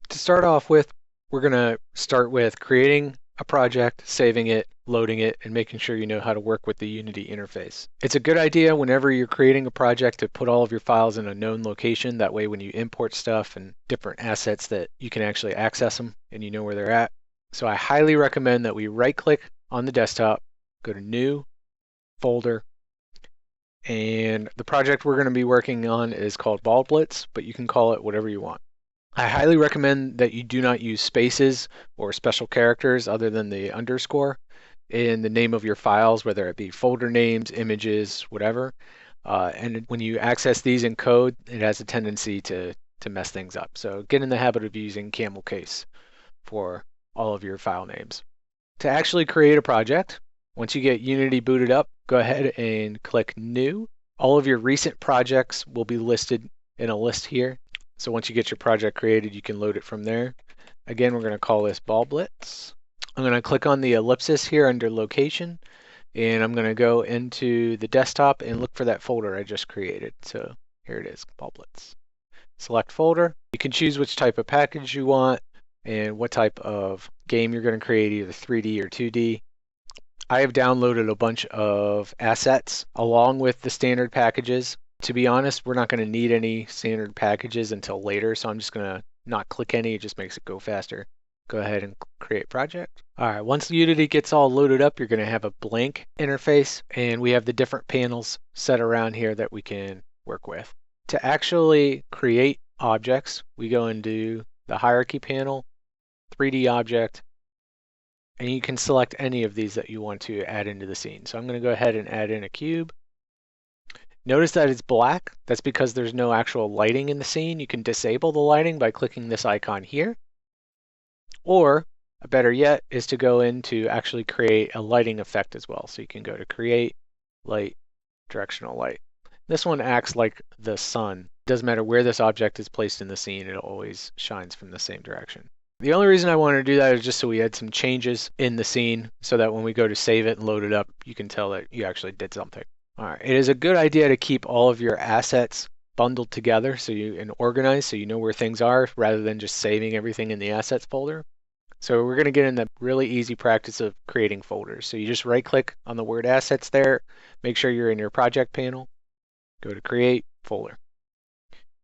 To start off with, we're going to start with creating a project, saving it, loading it, and making sure you know how to work with the Unity interface. It's a good idea whenever you're creating a project to put all of your files in a known location. That way when you import stuff and different assets that you can actually access them and you know where they're at. So I highly recommend that we right-click on the desktop, go to New, Folder, and the project we're going to be working on is called Blitz, but you can call it whatever you want. I highly recommend that you do not use spaces or special characters other than the underscore in the name of your files, whether it be folder names, images, whatever. And when you access these in code, it has a tendency to mess things up. So get in the habit of using camel case for all of your file names. To actually create a project, once you get Unity booted up, go ahead and click New. All of your recent projects will be listed in a list here. So once you get your project created, you can load it from there. Again, we're going to call this Ball Blitz. I'm going to click on the ellipsis here under location, and I'm going to go into the desktop and look for that folder I just created. So here it is, Ball Blitz. Select folder. You can choose which type of package you want and what type of game you're going to create, either 3D or 2D. I have downloaded a bunch of assets along with the standard packages. To be honest, we're not going to need any standard packages until later, so I'm just going to not click any. It just makes it go faster. Go ahead and create project. All right, once Unity gets all loaded up, you're going to have a blank interface, and we have the different panels set around here that we can work with. To actually create objects, we go into the hierarchy panel, 3D object, and you can select any of these that you want to add into the scene. So I'm going to go ahead and add in a cube. Notice that it's black. That's because there's no actual lighting in the scene. You can disable the lighting by clicking this icon here. Or, better yet, is to go in to actually create a lighting effect as well. So you can go to Create, Light, Directional Light. This one acts like the sun. It doesn't matter where this object is placed in the scene, it always shines from the same direction. The only reason I wanted to do that is just so we had some changes in the scene so that when we go to save it and load it up, you can tell that you actually did something. All right, it is a good idea to keep all of your assets bundled together and organized so you know where things are rather than just saving everything in the assets folder. So we're going to get in the really easy practice of creating folders. So you just right click on the word assets there, make sure you're in your project panel, go to create folder.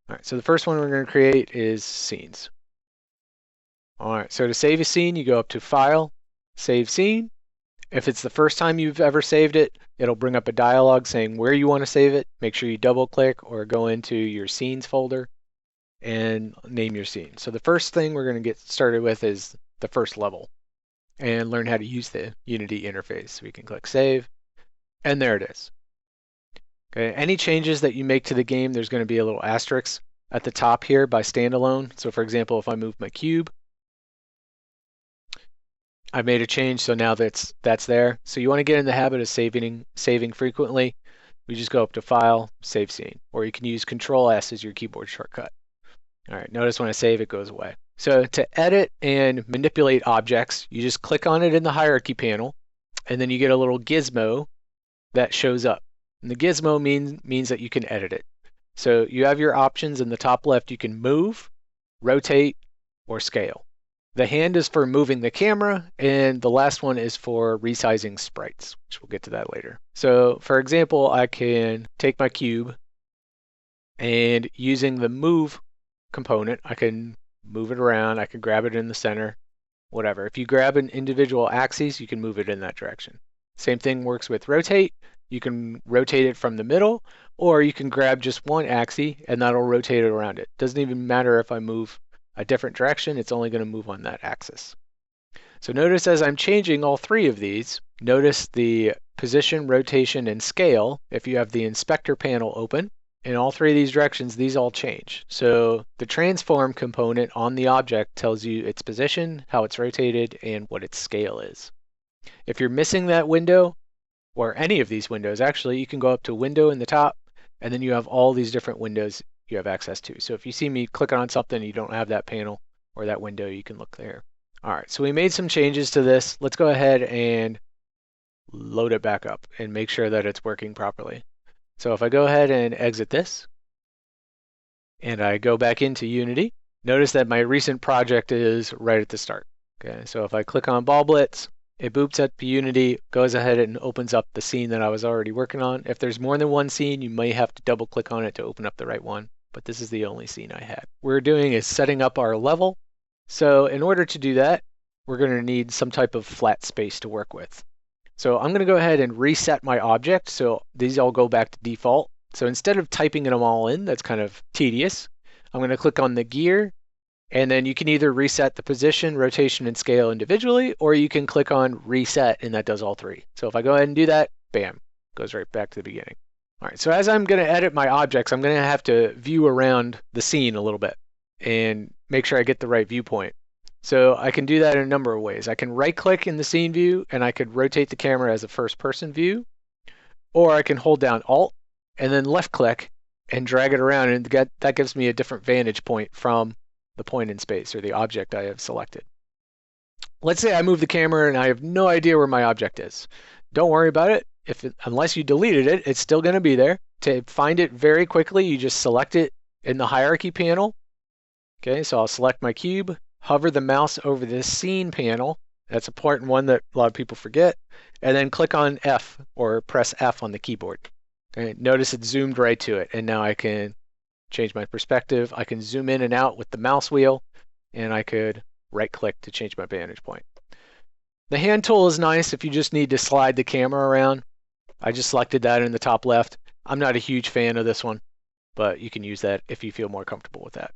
All right, so the first one we're going to create is scenes. All right, so to save a scene, you go up to File, Save Scene. If it's the first time you've ever saved it, it'll bring up a dialog saying where you want to save it. Make sure you double click or go into your scenes folder and name your scene. So the first thing we're going to get started with is the first level and learn how to use the Unity interface. So we can click Save, and there it is. Okay, any changes that you make to the game, there's going to be a little asterisk at the top here by standalone. So for example, if I move my cube, I made a change, so now that's there. So you want to get in the habit of saving frequently. We just go up to File, Save Scene, or you can use Control S as your keyboard shortcut. All right, notice when I save, it goes away. So to edit and manipulate objects, you just click on it in the hierarchy panel, and then you get a little gizmo that shows up. And the gizmo means that you can edit it. So you have your options in the top left. You can move, rotate, or scale. The hand is for moving the camera, and the last one is for resizing sprites, which we'll get to that later. So for example, I can take my cube, and using the move component, I can move it around, I can grab it in the center, whatever. If you grab an individual axis, you can move it in that direction. Same thing works with rotate. You can rotate it from the middle, or you can grab just one axis, and that'll rotate it around it. Doesn't even matter if I move a different direction, it's only going to move on that axis. So notice as I'm changing all three of these, notice the position, rotation, and scale. If you have the inspector panel open, in all three of these directions, these all change. So the transform component on the object tells you its position, how it's rotated, and what its scale is. If you're missing that window, or any of these windows actually, you can go up to Window in the top, and then you have all these different windows you have access to. So if you see me clicking on something and you don't have that panel or that window, you can look there. All right, so we made some changes to this. Let's go ahead and load it back up and make sure that it's working properly. So if I go ahead and exit this, and I go back into Unity, Notice that my recent project is right at the start. Okay, so if I click on Ball Blitz, it boots up Unity, goes ahead and opens up the scene that I was already working on. If there's more than one scene, you may have to double click on it to open up the right one, but this is the only scene I had. What we're doing is setting up our level. So in order to do that, we're going to need some type of flat space to work with. So I'm going to go ahead and reset my object so these all go back to default. So instead of typing them all in, that's kind of tedious, I'm going to click on the gear, and then you can either reset the position, rotation, and scale individually, or you can click on reset, and that does all three. So if I go ahead and do that, bam, goes right back to the beginning. All right, so as I'm going to edit my objects, I'm going to have to view around the scene a little bit and make sure I get the right viewpoint. So I can do that in a number of ways. I can right-click in the scene view, and I could rotate the camera as a first-person view, or I can hold down Alt and then left-click and drag it around, and that gives me a different vantage point from the point in space or the object I have selected. Let's say I move the camera and I have no idea where my object is. Don't worry about it. Unless you deleted it, it's still going to be there. To find it very quickly, you just select it in the hierarchy panel. Okay, so I'll select my cube, hover the mouse over this scene panel. That's an important one that a lot of people forget. And then click on F or press F on the keyboard. Okay, notice it zoomed right to it. And now I can change my perspective. I can zoom in and out with the mouse wheel, and I could right click to change my vantage point. The hand tool is nice if you just need to slide the camera around. I just selected that in the top left. I'm not a huge fan of this one, but you can use that if you feel more comfortable with that.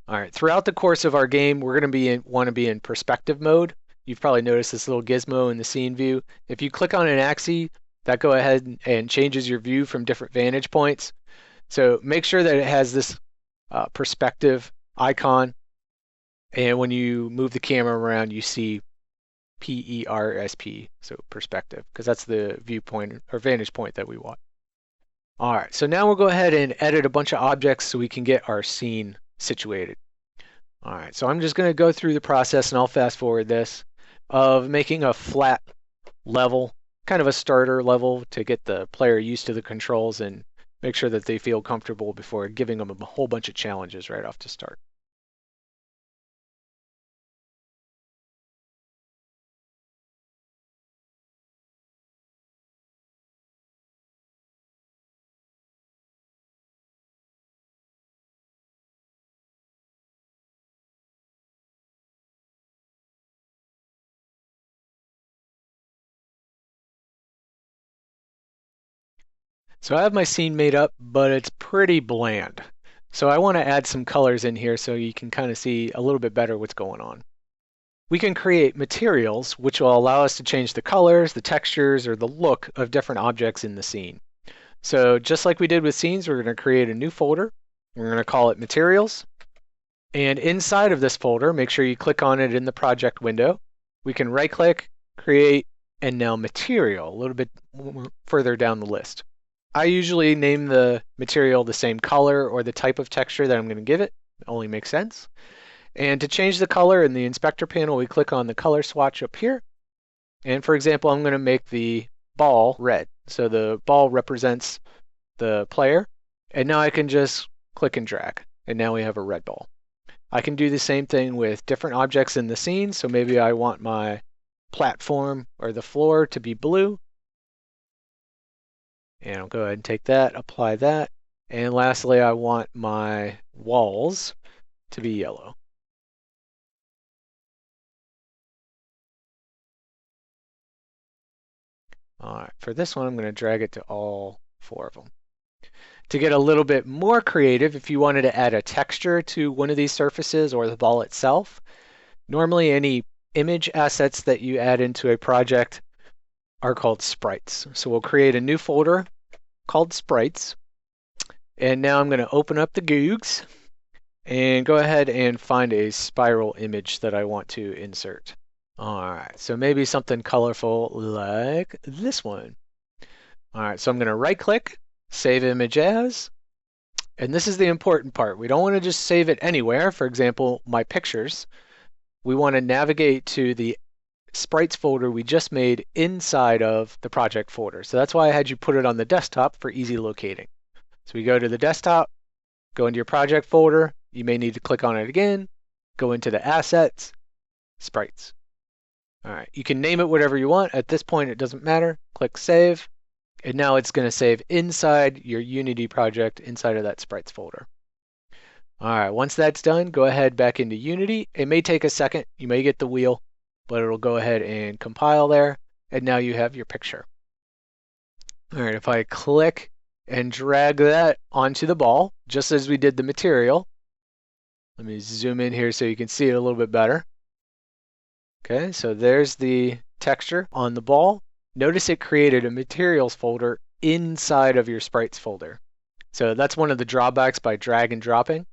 All right, throughout the course of our game, we're going to want to be in perspective mode. You've probably noticed this little gizmo in the scene view. If you click on an axis, that go ahead and changes your view from different vantage points. So make sure that it has this perspective icon, and when you move the camera around, you see PERSP, so perspective, because that's the viewpoint or vantage point that we want. All right, so now we'll go ahead and edit a bunch of objects so we can get our scene situated. All right, so I'm just going to go through the process, and I'll fast forward this, of making a flat level, kind of a starter level to get the player used to the controls and make sure that they feel comfortable before giving them a whole bunch of challenges right off the start. So I have my scene made up, but it's pretty bland. So I want to add some colors in here so you can kind of see a little bit better what's going on. We can create materials which will allow us to change the colors, the textures, or the look of different objects in the scene. So just like we did with scenes, we're going to create a new folder. We're going to call it materials. And inside of this folder, make sure you click on it in the project window. We can right click, create, and now material, a little bit further down the list. I usually name the material the same color or the type of texture that I'm going to give it. It only makes sense. And to change the color in the inspector panel, we click on the color swatch up here. And for example, I'm going to make the ball red. So the ball represents the player. And now I can just click and drag. And now we have a red ball. I can do the same thing with different objects in the scene. So maybe I want my platform or the floor to be blue. And I'll go ahead and take that, apply that. And lastly, I want my walls to be yellow. All right, for this one, I'm going to drag it to all 4 of them. To get a little bit more creative, if you wanted to add a texture to one of these surfaces or the ball itself, normally any image assets that you add into a project are called sprites. So we'll create a new folder called sprites. And now I'm going to open up the Googs and go ahead and find a spiral image that I want to insert. All right, so maybe something colorful like this one. All right, so I'm going to right click, save image as, and this is the important part. We don't want to just save it anywhere. For example, my pictures. We want to navigate to the sprites folder we just made inside of the project folder. So that's why I had you put it on the desktop for easy locating. So we go to the desktop, go into your project folder, you may need to click on it again, go into the Assets, Sprites. All right, you can name it whatever you want. At this point, it doesn't matter. Click Save, and now it's going to save inside your Unity project inside of that Sprites folder. All right, once that's done, go ahead back into Unity. It may take a second. You may get the wheel, but it'll go ahead and compile there, and now you have your picture. All right, if I click and drag that onto the ball, just as we did the material, let me zoom in here so you can see it a little bit better. Okay, so there's the texture on the ball. Notice it created a materials folder inside of your sprites folder. So that's one of the drawbacks by drag and dropping.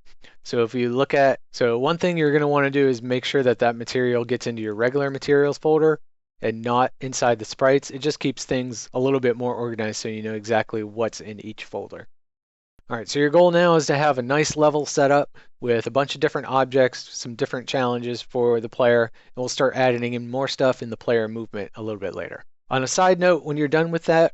So if you look at, so one thing you're going to want to do is make sure that that material gets into your regular materials folder and not inside the sprites. It just keeps things a little bit more organized so you know exactly what's in each folder. All right, so your goal now is to have a nice level set up with a bunch of different objects, some different challenges for the player, and we'll start adding in more stuff in the player movement a little bit later. On a side note, when you're done with that,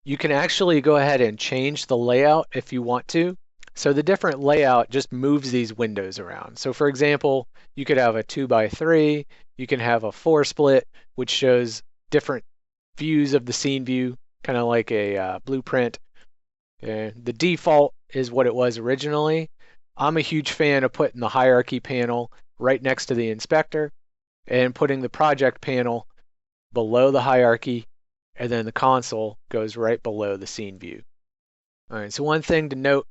you can actually go ahead and change the layout if you want to. So the different layout just moves these windows around. So for example, you could have a 2x3, you can have a 4 split, which shows different views of the scene view, kind of like a blueprint. Okay. The default is what it was originally. I'm a huge fan of putting the hierarchy panel right next to the inspector and putting the project panel below the hierarchy, and then the console goes right below the scene view. All right, so one thing to note,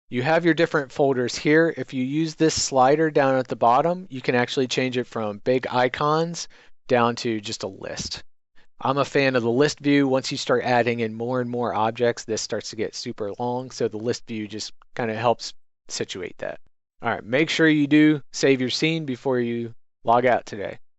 you have your different folders here. If you use this slider down at the bottom, you can actually change it from big icons down to just a list. I'm a fan of the list view. Once you start adding in more and more objects, this starts to get super long, so the list view just kind of helps situate that. All right, make sure you do save your scene before you log out today.